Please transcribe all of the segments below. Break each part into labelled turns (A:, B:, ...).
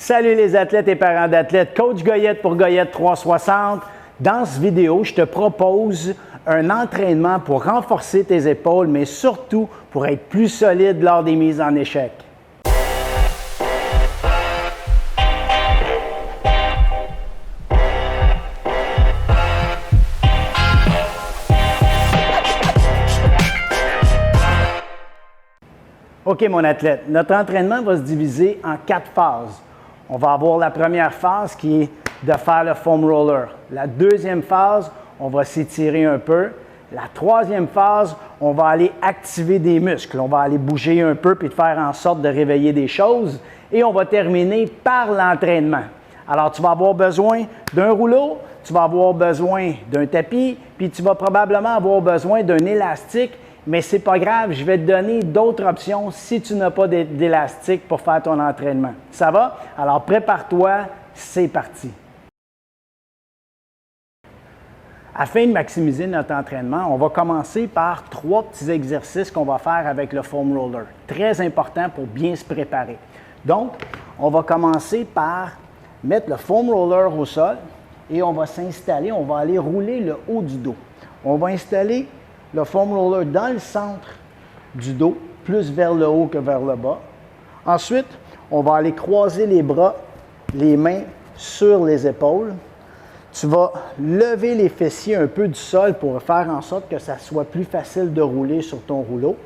A: Salut les athlètes et parents d'athlètes, Coach Goyette pour Goyette 360. Dans cette vidéo, je te propose un entraînement pour renforcer tes épaules, mais surtout pour être plus solide lors des mises en échec. OK, mon athlète, notre entraînement va se diviser en 4 phases. On va avoir la première phase qui est de faire le foam roller. La deuxième phase, on va s'étirer un peu. La troisième phase, on va aller activer des muscles. On va aller bouger un peu puis faire en sorte de réveiller des choses. Et on va terminer par l'entraînement. Alors, tu vas avoir besoin d'un rouleau, tu vas avoir besoin d'un tapis, puis tu vas probablement avoir besoin d'un élastique. Mais ce n'est pas grave, je vais te donner d'autres options si tu n'as pas d'élastique pour faire ton entraînement. Ça va? Alors prépare-toi, c'est parti. Afin de maximiser notre entraînement, on va commencer par 3 petits exercices qu'on va faire avec le foam roller. Très important pour bien se préparer. Donc, on va commencer par mettre le foam roller au sol et on va s'installer, on va aller rouler le haut du dos. On va installer le foam roller dans le centre du dos, plus vers le haut que vers le bas. Ensuite, on va aller croiser les bras, les mains sur les épaules. Tu vas lever les fessiers un peu du sol pour faire en sorte que ça soit plus facile de rouler sur ton rouleau.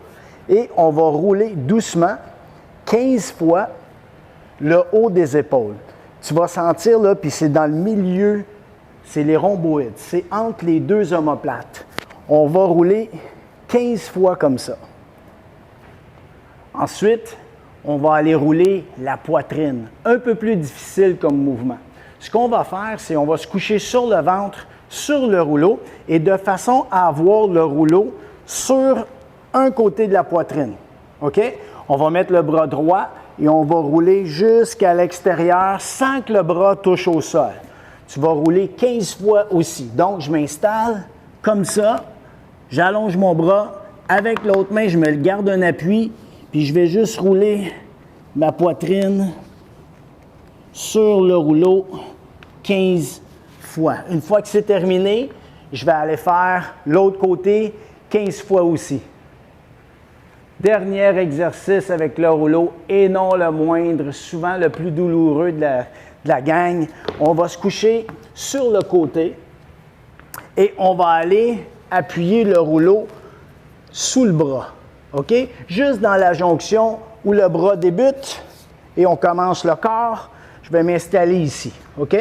A: Et on va rouler doucement 15 fois le haut des épaules. Tu vas sentir, là, puis c'est dans le milieu, c'est les rhomboïdes, c'est entre les deux omoplates. On va rouler 15 fois comme ça. Ensuite, on va aller rouler la poitrine. Un peu plus difficile comme mouvement. Ce qu'on va faire, c'est qu'on va se coucher sur le ventre, sur le rouleau, et de façon à avoir le rouleau sur un côté de la poitrine. OK? On va mettre le bras droit et on va rouler jusqu'à l'extérieur sans que le bras touche au sol. Tu vas rouler 15 fois aussi. Donc, je m'installe comme ça. J'allonge mon bras, avec l'autre main, je me garde un appui, puis je vais juste rouler ma poitrine sur le rouleau 15 fois. Une fois que c'est terminé, je vais aller faire l'autre côté 15 fois aussi. Dernier exercice avec le rouleau, et non le moindre, souvent le plus douloureux de la gang. On va se coucher sur le côté et on va aller appuyer le rouleau sous le bras, OK? Juste dans la jonction où le bras débute et on commence le corps, je vais m'installer ici, OK?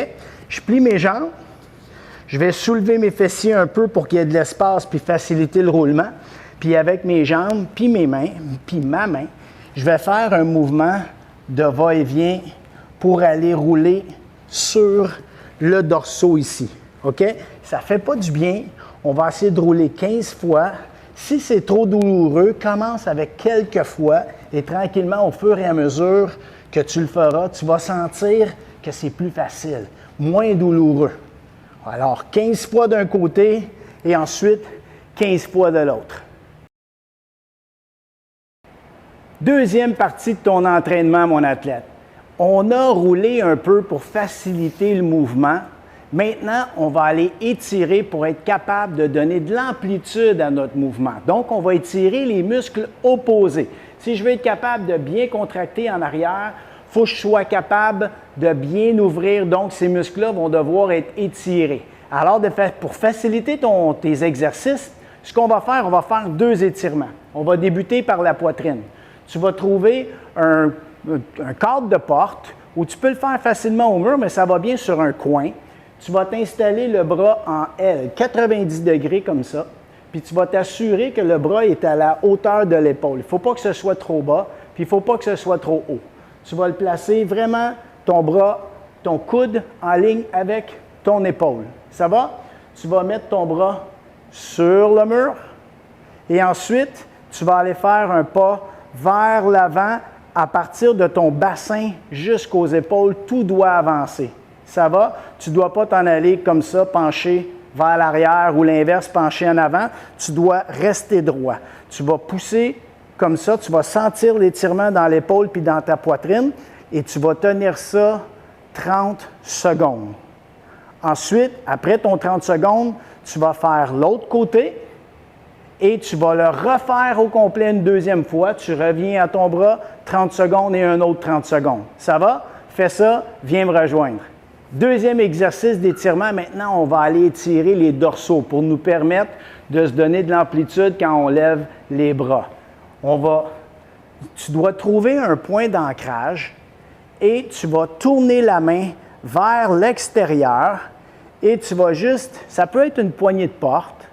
A: Je plie mes jambes, je vais soulever mes fessiers un peu pour qu'il y ait de l'espace puis faciliter le roulement. Puis avec mes jambes, puis mes mains, puis ma main, je vais faire un mouvement de va-et-vient pour aller rouler sur le dorsaux ici, OK? Ça ne fait pas du bien. On va essayer de rouler 15 fois. Si c'est trop douloureux, commence avec quelques fois et tranquillement, au fur et à mesure que tu le feras, tu vas sentir que c'est plus facile, moins douloureux. Alors, 15 fois d'un côté et ensuite 15 fois de l'autre. Deuxième partie de ton entraînement, mon athlète. On a roulé un peu pour faciliter le mouvement. Maintenant, on va aller étirer pour être capable de donner de l'amplitude à notre mouvement. Donc, on va étirer les muscles opposés. Si je veux être capable de bien contracter en arrière, il faut que je sois capable de bien ouvrir. Donc, ces muscles-là vont devoir être étirés. Alors, pour faciliter tes exercices, ce qu'on va faire 2 étirements. On va débuter par la poitrine. Tu vas trouver un cadre de porte où tu peux le faire facilement au mur, mais ça va bien sur un coin. Tu vas t'installer le bras en L, 90 degrés comme ça, puis tu vas t'assurer que le bras est à la hauteur de l'épaule. Il ne faut pas que ce soit trop bas, puis il ne faut pas que ce soit trop haut. Tu vas le placer vraiment, ton bras, ton coude en ligne avec ton épaule. Ça va? Tu vas mettre ton bras sur le mur et ensuite, tu vas aller faire un pas vers l'avant à partir de ton bassin jusqu'aux épaules. Tout doit avancer. Ça va? Tu ne dois pas t'en aller comme ça, pencher vers l'arrière ou l'inverse, pencher en avant. Tu dois rester droit. Tu vas pousser comme ça, tu vas sentir l'étirement dans l'épaule puis dans ta poitrine. et tu vas tenir ça 30 secondes. Ensuite, après ton 30 secondes, tu vas faire l'autre côté et tu vas le refaire au complet une deuxième fois. Tu reviens à ton bras, 30 secondes et un autre 30 secondes. Ça va? Fais ça, viens me rejoindre. Deuxième exercice d'étirement, maintenant on va aller étirer les dorsaux pour nous permettre de se donner de l'amplitude quand on lève les bras. Tu dois trouver un point d'ancrage et tu vas tourner la main vers l'extérieur et tu vas juste, ça peut être une poignée de porte,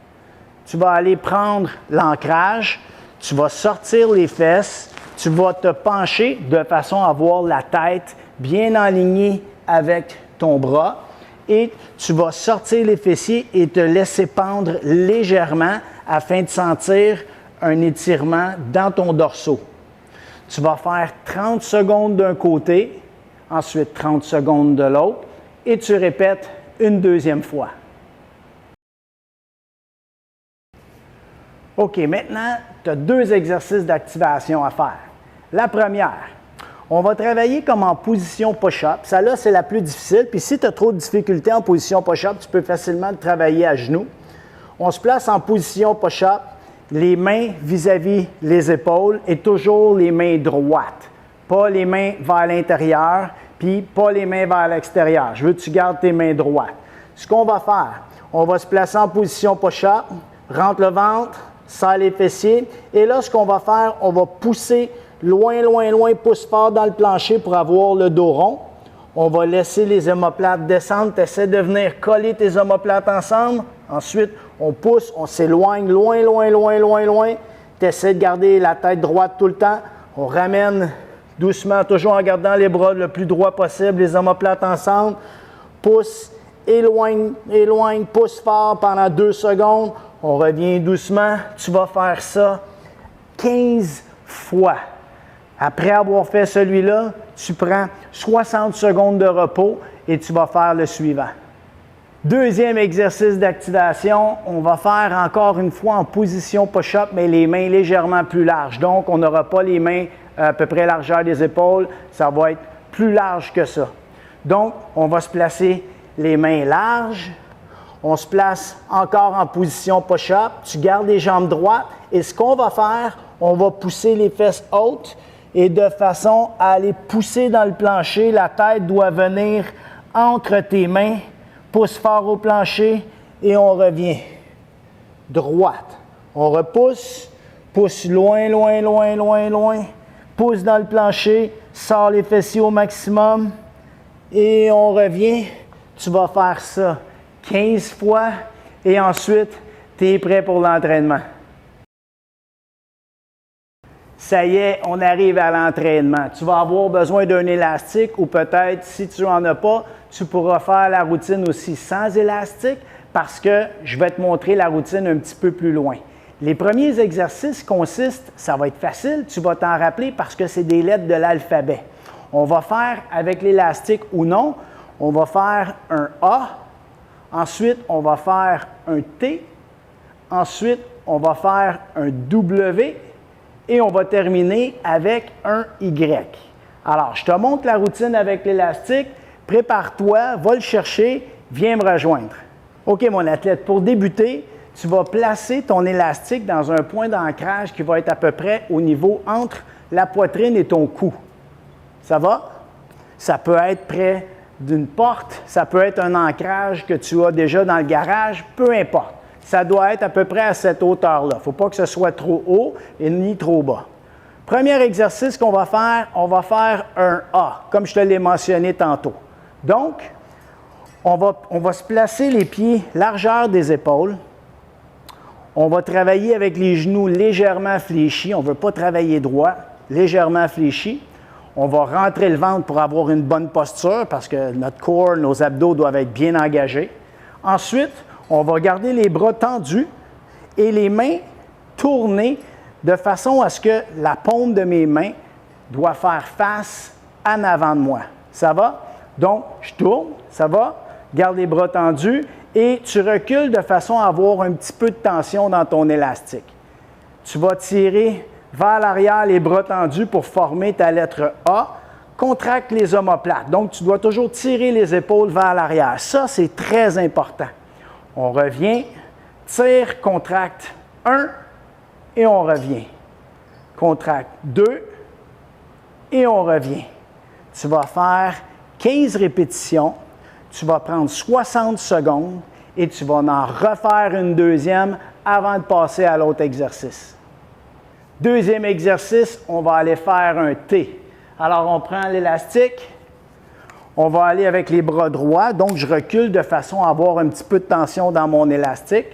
A: tu vas aller prendre l'ancrage, tu vas sortir les fesses, tu vas te pencher de façon à avoir la tête bien alignée avec ton bras et tu vas sortir les fessiers et te laisser pendre légèrement afin de sentir un étirement dans ton dorsaux. Tu vas faire 30 secondes d'un côté, ensuite 30 secondes de l'autre et tu répètes une deuxième fois. OK, maintenant, tu as deux exercices d'activation à faire. La première, on va travailler comme en position push-up. Ça là, c'est la plus difficile. Puis si tu as trop de difficultés en position push-up, tu peux facilement travailler à genoux. On se place en position push-up, les mains vis-à-vis les épaules et toujours les mains droites. Pas les mains vers l'intérieur, puis pas les mains vers l'extérieur. Je veux que tu gardes tes mains droites. Ce qu'on va faire, on va se placer en position push-up, rentre le ventre, serre les fessiers. Et là, ce qu'on va faire, on va pousser loin, loin, loin, pousse fort dans le plancher pour avoir le dos rond. On va laisser les omoplates descendre. Tu essaies de venir coller tes omoplates ensemble. Ensuite, on pousse, on s'éloigne loin, loin, loin, loin, loin. Tu essaies de garder la tête droite tout le temps. On ramène doucement, toujours en gardant les bras le plus droit possible, les omoplates ensemble. Pousse, éloigne, éloigne, pousse fort pendant 2 secondes. On revient doucement. Tu vas faire ça 15 fois. Après avoir fait celui-là, tu prends 60 secondes de repos et tu vas faire le suivant. Deuxième exercice d'activation, on va faire encore une fois en position push-up, mais les mains légèrement plus larges. Donc, on n'aura pas les mains à peu près largeur des épaules, ça va être plus large que ça. Donc, on va se placer les mains larges. On se place encore en position push-up. Tu gardes les jambes droites et ce qu'on va faire, on va pousser les fesses hautes et de façon à aller pousser dans le plancher. La tête doit venir entre tes mains. Pousse fort au plancher et on revient. Droite. On repousse. Pousse loin, loin, loin, loin, loin. Pousse dans le plancher. Sors les fessiers au maximum. Et on revient. Tu vas faire ça 15 fois et ensuite, tu es prêt pour l'entraînement. Ça y est, on arrive à l'entraînement. Tu vas avoir besoin d'un élastique ou peut-être, si tu n'en as pas, tu pourras faire la routine aussi sans élastique parce que je vais te montrer la routine un petit peu plus loin. Les premiers exercices consistent, ça va être facile, tu vas t'en rappeler parce que c'est des lettres de l'alphabet. On va faire avec l'élastique ou non, on va faire un A, ensuite on va faire un T, ensuite on va faire un W et on va terminer avec un Y. Alors, je te montre la routine avec l'élastique, prépare-toi, va le chercher, viens me rejoindre. OK, mon athlète, pour débuter, tu vas placer ton élastique dans un point d'ancrage qui va être à peu près au niveau entre la poitrine et ton cou. Ça va? Ça peut être près d'une porte, ça peut être un ancrage que tu as déjà dans le garage, peu importe. Ça doit être à peu près à cette hauteur-là. Il ne faut pas que ce soit trop haut et ni trop bas. Premier exercice qu'on va faire, on va faire un A, comme je te l'ai mentionné tantôt. Donc, on va se placer les pieds largeur des épaules. On va travailler avec les genoux légèrement fléchis. On ne veut pas travailler droit, légèrement fléchis. On va rentrer le ventre pour avoir une bonne posture parce que notre corps, nos abdos doivent être bien engagés. Ensuite, on va garder les bras tendus et les mains tournées de façon à ce que la paume de mes mains doit faire face en avant de moi. Ça va? Donc, je tourne, ça va? Garde les bras tendus et tu recules de façon à avoir un petit peu de tension dans ton élastique. Tu vas tirer vers l'arrière les bras tendus pour former ta lettre A. contracte les omoplates. Donc, tu dois toujours tirer les épaules vers l'arrière. Ça, c'est très important. On revient, tire, contracte 1 et on revient. Contracte 2 et on revient. Tu vas faire 15 répétitions. Tu vas prendre 60 secondes et tu vas en refaire une deuxième avant de passer à l'autre exercice. Deuxième exercice, on va aller faire un T. Alors, on prend l'élastique, on va aller avec les bras droits, donc je recule de façon à avoir un petit peu de tension dans mon élastique.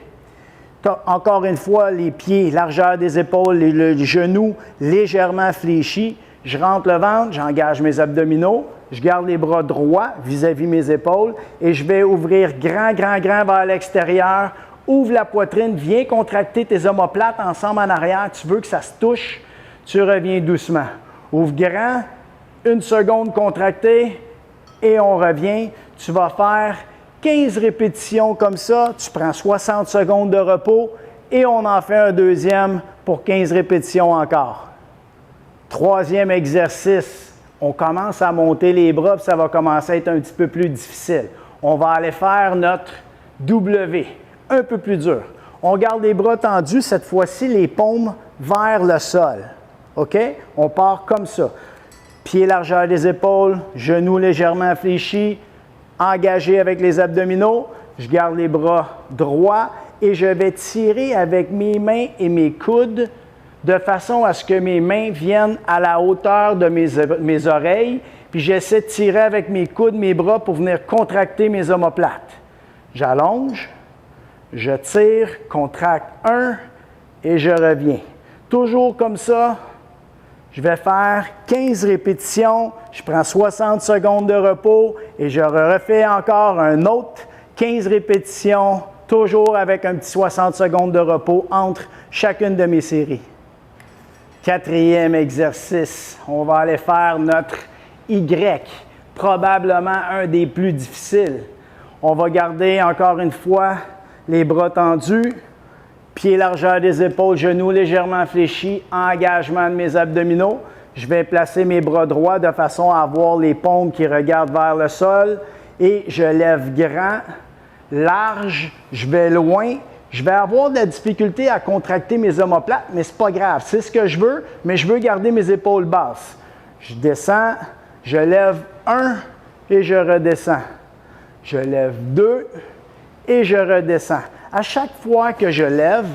A: Encore une fois, les pieds, largeur des épaules, les genoux légèrement fléchis. Je rentre le ventre, j'engage mes abdominaux, je garde les bras droits vis-à-vis mes épaules et je vais ouvrir grand vers l'extérieur. Ouvre la poitrine, viens contracter tes omoplates ensemble en arrière. Tu veux que ça se touche, tu reviens doucement. Ouvre grand, 1 seconde contractée et on revient. Tu vas faire 15 répétitions comme ça. Tu prends 60 secondes de repos et on en fait un deuxième pour 15 répétitions encore. Troisième exercice, on commence à monter les bras, puis ça va commencer à être un petit peu plus difficile. On va aller faire notre W, un peu plus dur. On garde les bras tendus, cette fois-ci, les paumes vers le sol. OK? On part comme ça. Pieds largeur des épaules, genoux légèrement fléchis, engagé avec les abdominaux. Je garde les bras droits et je vais tirer avec mes mains et mes coudes de façon à ce que mes mains viennent à la hauteur de mes oreilles, puis j'essaie de tirer avec mes coudes, mes bras pour venir contracter mes omoplates. J'allonge, je tire, contracte 1 et je reviens. Toujours comme ça, je vais faire 15 répétitions, je prends 60 secondes de repos et je refais encore un autre 15 répétitions, toujours avec un petit 60 secondes de repos entre chacune de mes séries. Quatrième exercice, on va aller faire notre Y, probablement un des plus difficiles. On va garder encore une fois les bras tendus, pieds largeur des épaules, genoux légèrement fléchis, engagement de mes abdominaux. Je vais placer mes bras droits de façon à avoir les paumes qui regardent vers le sol et je lève grand, large, je vais loin. Je vais avoir de la difficulté à contracter mes omoplates, mais ce n'est pas grave. C'est ce que je veux, mais je veux garder mes épaules basses. Je descends, je lève 1 et je redescends. Je lève 2 et je redescends. À chaque fois que je lève,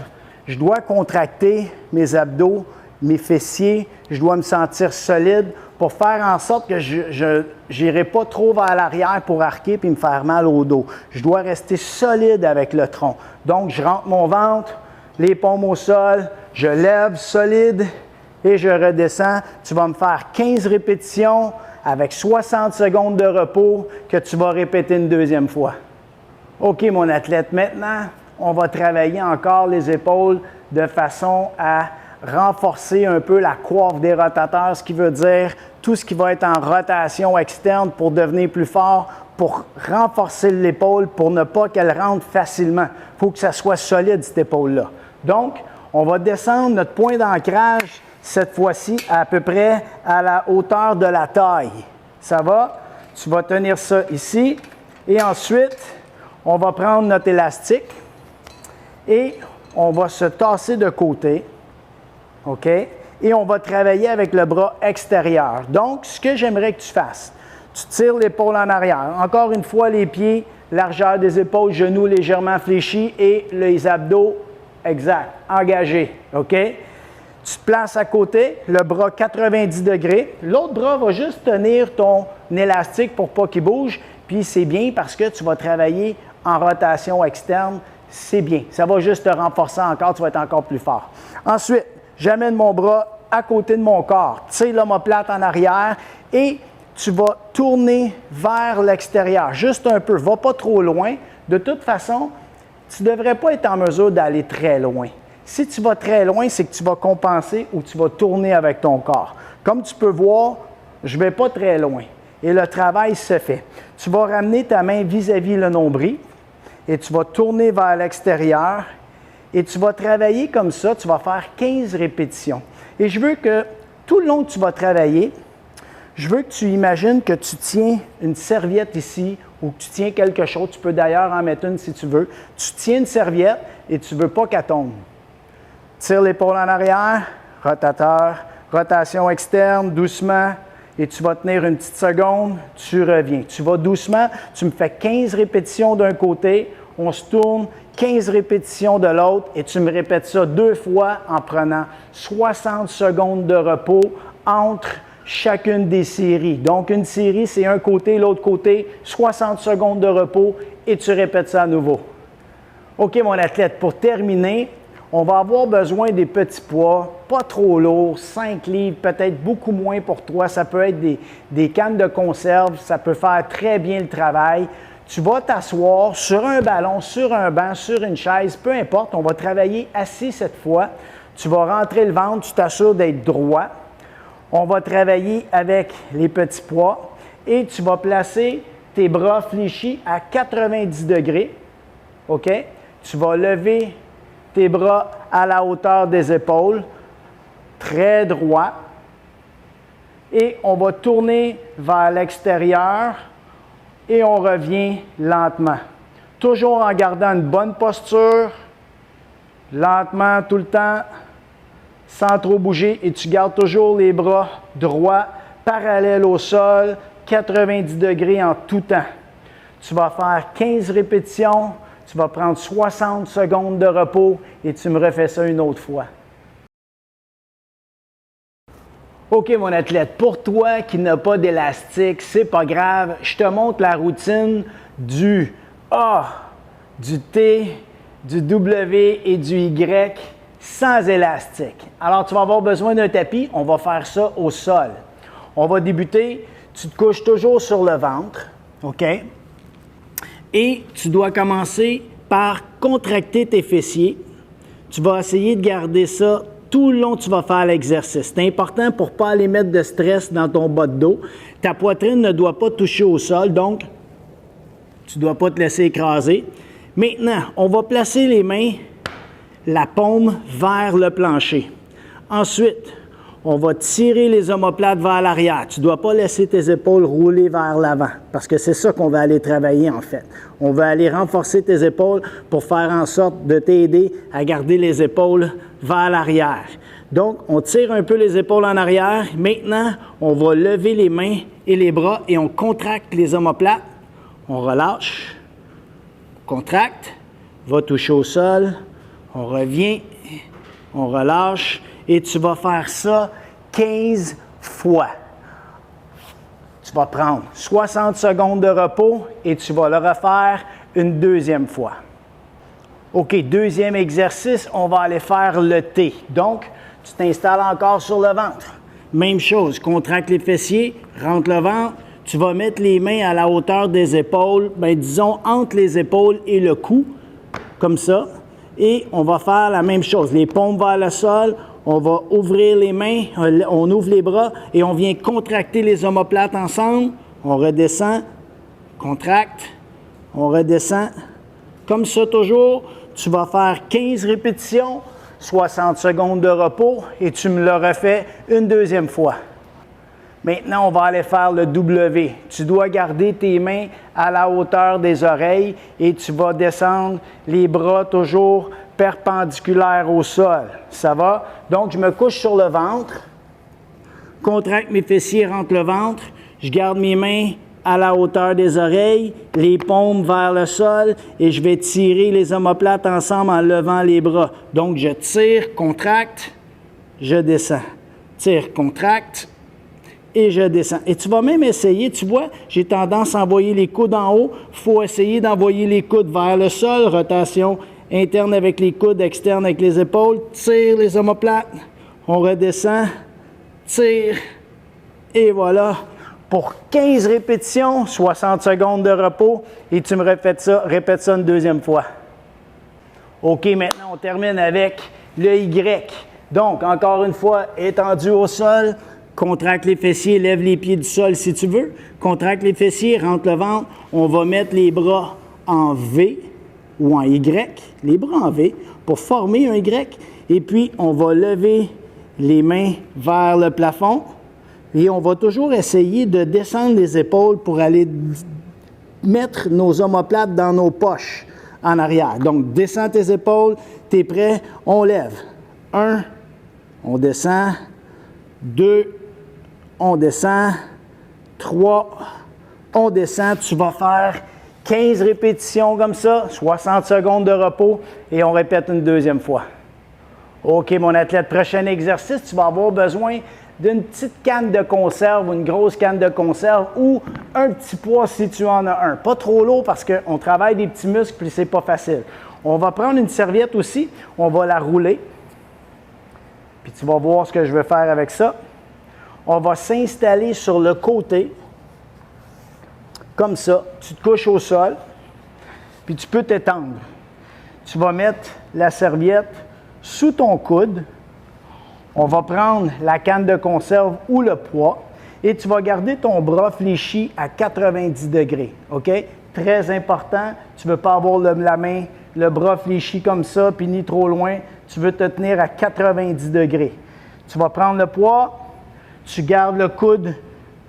A: je dois contracter mes abdos, mes fessiers. Je dois me sentir solide pour faire en sorte que je n'irai pas trop vers l'arrière pour arquer et me faire mal au dos. Je dois rester solide avec le tronc. Donc, je rentre mon ventre, les paumes au sol, je lève solide et je redescends. Tu vas me faire 15 répétitions avec 60 secondes de repos que tu vas répéter une deuxième fois. OK, mon athlète, maintenant, on va travailler encore les épaules de façon à renforcer un peu la coiffe des rotateurs, ce qui veut dire tout ce qui va être en rotation externe pour devenir plus fort, pour renforcer l'épaule, pour ne pas qu'elle rentre facilement. Il faut que ça soit solide, cette épaule-là. Donc, on va descendre notre point d'ancrage, cette fois-ci, à peu près à la hauteur de la taille. Ça va? Tu vas tenir ça ici. Et ensuite, on va prendre notre élastique et on va se tasser de côté. OK? Et on va travailler avec le bras extérieur. Donc, ce que j'aimerais que tu fasses, tu tires l'épaule en arrière. Encore une fois, les pieds, largeur des épaules, genoux légèrement fléchis et les abdos, exact, engagés. OK? Tu te places à côté, le bras 90 degrés. L'autre bras va juste tenir ton élastique pour pas qu'il bouge. Puis c'est bien parce que tu vas travailler en rotation externe. C'est bien. Ça va juste te renforcer encore, tu vas être encore plus fort. Ensuite, j'amène mon bras à côté de mon corps. Tire l'omoplate en arrière et tu vas tourner vers l'extérieur. Juste un peu. Va pas trop loin. De toute façon, tu ne devrais pas être en mesure d'aller très loin. Si tu vas très loin, c'est que tu vas compenser ou tu vas tourner avec ton corps. Comme tu peux voir, je ne vais pas très loin. Et le travail se fait. Tu vas ramener ta main vis-à-vis le nombril et tu vas tourner vers l'extérieur et tu vas travailler comme ça. Tu vas faire 15 répétitions. Et je veux que tout le long que tu vas travailler, je veux que tu imagines que tu tiens une serviette ici ou que tu tiens quelque chose. Tu peux d'ailleurs en mettre une si tu veux. Tu tiens une serviette et tu ne veux pas qu'elle tombe. Tire l'épaule en arrière, rotateur, rotation externe, doucement, et tu vas tenir une petite seconde, tu reviens. Tu vas doucement, tu me fais 15 répétitions d'un côté, on se tourne, 15 répétitions de l'autre, et tu me répètes ça 2 fois en prenant 60 secondes de repos entre chacune des séries. Donc, une série, c'est un côté, l'autre côté, 60 secondes de repos, et tu répètes ça à nouveau. OK, mon athlète, pour terminer, on va avoir besoin des petits poids, pas trop lourds, 5 livres, peut-être beaucoup moins pour toi. Ça peut être des cannes de conserve, ça peut faire très bien le travail. Tu vas t'asseoir sur un ballon, sur un banc, sur une chaise, peu importe, on va travailler assis cette fois. Tu vas rentrer le ventre, tu t'assures d'être droit. On va travailler avec les petits poids et tu vas placer tes bras fléchis à 90 degrés. OK? Tu vas lever tes bras à la hauteur des épaules, très droit. Et on va tourner vers l'extérieur et on revient lentement. Toujours en gardant une bonne posture, lentement tout le temps, sans trop bouger. Et tu gardes toujours les bras droits, parallèles au sol, 90 degrés en tout temps. Tu vas faire 15 répétitions. Tu vas prendre 60 secondes de repos et tu me refais ça une autre fois. OK, mon athlète, pour toi qui n'as pas d'élastique, c'est pas grave. Je te montre la routine du A, du T, du W et du Y sans élastique. Alors, tu vas avoir besoin d'un tapis. On va faire ça au sol. On va débuter. Tu te couches toujours sur le ventre. OK? Et tu dois commencer par contracter tes fessiers. Tu vas essayer de garder ça tout le long que tu vas faire l'exercice. C'est important pour ne pas aller mettre de stress dans ton bas de dos. Ta poitrine ne doit pas toucher au sol, donc tu ne dois pas te laisser écraser. Maintenant, on va placer les mains, la paume vers le plancher. Ensuite, on va tirer les omoplates vers l'arrière. Tu ne dois pas laisser tes épaules rouler vers l'avant parce que c'est ça qu'on va aller travailler en fait. On va aller renforcer tes épaules pour faire en sorte de t'aider à garder les épaules vers l'arrière. Donc, on tire un peu les épaules en arrière. Maintenant, on va lever les mains et les bras et on contracte les omoplates. On relâche, on contracte, va toucher au sol, on revient, on relâche. Et tu vas faire ça 15 fois. Tu vas prendre 60 secondes de repos et tu vas le refaire une deuxième fois. OK, deuxième exercice, on va aller faire le T. Donc, tu t'installes encore sur le ventre. Même chose, contracte les fessiers, rentre le ventre. Tu vas mettre les mains à la hauteur des épaules, disons entre les épaules et le cou, comme ça. Et on va faire la même chose, les paumes vers le sol. On va ouvrir les mains, on ouvre les bras et on vient contracter les omoplates ensemble. On redescend, contracte, on redescend. Comme ça toujours, tu vas faire 15 répétitions, 60 secondes de repos et tu me le refais une deuxième fois. Maintenant, on va aller faire le W. Tu dois garder tes mains à la hauteur des oreilles et tu vas descendre les bras toujours perpendiculaires au sol. Ça va? Donc, je me couche sur le ventre, contracte mes fessiers, rentre le ventre, je garde mes mains à la hauteur des oreilles, les paumes vers le sol et je vais tirer les omoplates ensemble en levant les bras. Donc, je tire, contracte, je descends. Tire, contracte et je descends. Et tu vas même essayer, tu vois, j'ai tendance à envoyer les coudes en haut. Il faut essayer d'envoyer les coudes vers le sol, rotation interne avec les coudes, externe avec les épaules. Tire les omoplates, on redescend, tire et voilà. Pour 15 répétitions, 60 secondes de repos et tu me répètes ça une deuxième fois. OK, maintenant on termine avec le Y. Donc, encore une fois, étendu au sol, contracte les fessiers, lève les pieds du sol si tu veux. Contracte les fessiers, rentre le ventre. On va mettre les bras en V ou en Y, les bras en V, pour former un Y. Et puis, on va lever les mains vers le plafond. Et on va toujours essayer de descendre les épaules pour aller mettre nos omoplates dans nos poches en arrière. Donc, descends tes épaules, tu es prêt, on lève. 1, on descend. 2, on descend. 3, on descend. Tu vas faire 15 répétitions comme ça, 60 secondes de repos et on répète une deuxième fois. OK, mon athlète, prochain exercice, tu vas avoir besoin d'une petite canne de conserve ou une grosse canne de conserve ou un petit poids si tu en as un. Pas trop lourd parce qu'on travaille des petits muscles et c'est pas facile. On va prendre une serviette aussi, on va la rouler. Puis tu vas voir ce que je vais faire avec ça. On va s'installer sur le côté. Comme ça, tu te couches au sol, puis tu peux t'étendre. Tu vas mettre la serviette sous ton coude. On va prendre la canne de conserve ou le poids et tu vas garder ton bras fléchi à 90 degrés. OK? Très important, tu ne veux pas avoir le bras fléchi comme ça, puis ni trop loin. Tu veux te tenir à 90 degrés. Tu vas prendre le poids, tu gardes le coude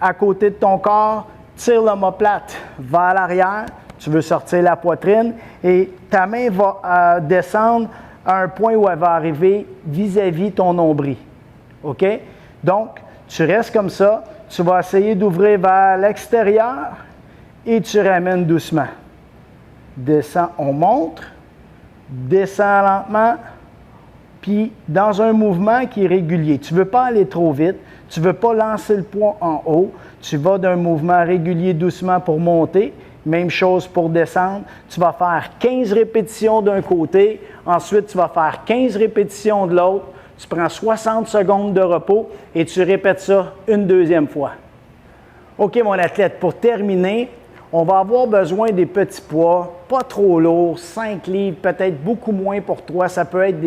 A: à côté de ton corps, tire l'omoplate vers l'arrière, tu veux sortir la poitrine et ta main va descendre à un point où elle va arriver vis-à-vis ton nombril. OK? Donc, tu restes comme ça, tu vas essayer d'ouvrir vers l'extérieur et tu ramènes doucement. Descends, on monte, descends lentement, puis dans un mouvement qui est régulier. Tu ne veux pas aller trop vite, tu ne veux pas lancer le poids en haut, tu vas d'un mouvement régulier doucement pour monter, même chose pour descendre. Tu vas faire 15 répétitions d'un côté, ensuite tu vas faire 15 répétitions de l'autre, tu prends 60 secondes de repos et tu répètes ça une deuxième fois. OK mon athlète, pour terminer, on va avoir besoin des petits poids, pas trop lourds, 5 livres, peut-être beaucoup moins pour toi. Ça peut être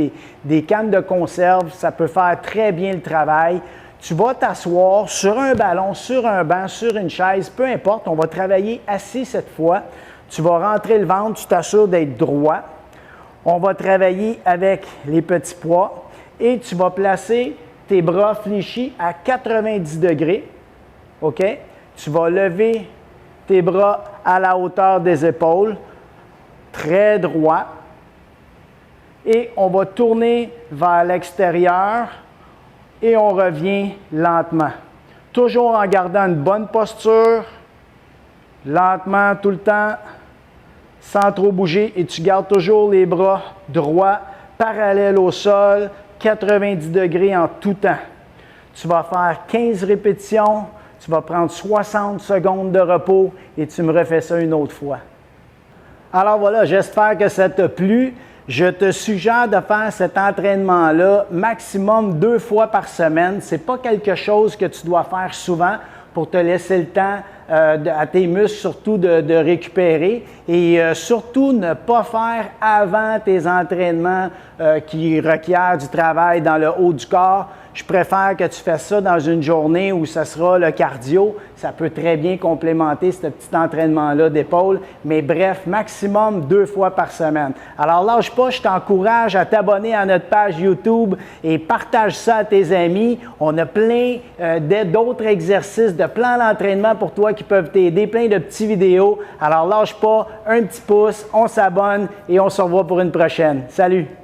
A: des cannes de conserve, ça peut faire très bien le travail. Tu vas t'asseoir sur un ballon, sur un banc, sur une chaise, peu importe, on va travailler assis cette fois. Tu vas rentrer le ventre, tu t'assures d'être droit. On va travailler avec les petits poids et tu vas placer tes bras fléchis à 90 degrés. OK? Tu vas lever tes bras à la hauteur des épaules, très droit. Et on va tourner vers l'extérieur et on revient lentement. Toujours en gardant une bonne posture, lentement tout le temps, sans trop bouger. Et tu gardes toujours les bras droits, parallèles au sol, 90 degrés en tout temps. Tu vas faire 15 répétitions. Tu vas prendre 60 secondes de repos et tu me refais ça une autre fois. Alors voilà, j'espère que ça t'a plu. Je te suggère de faire cet entraînement-là maximum 2 fois par semaine. Ce n'est pas quelque chose que tu dois faire souvent pour te laisser le temps à tes muscles surtout de récupérer et surtout ne pas faire avant tes entraînements qui requièrent du travail dans le haut du corps. Je préfère que tu fasses ça dans une journée où ça sera le cardio. Ça peut très bien complémenter ce petit entraînement-là d'épaule. Mais bref, maximum 2 fois par semaine. Alors lâche pas, je t'encourage à t'abonner à notre page YouTube et partage ça à tes amis. On a plein d'autres exercices, de plans d'entraînement pour toi qui peuvent t'aider, plein de petites vidéos. Alors lâche pas, un petit pouce, on s'abonne et on se revoit pour une prochaine. Salut!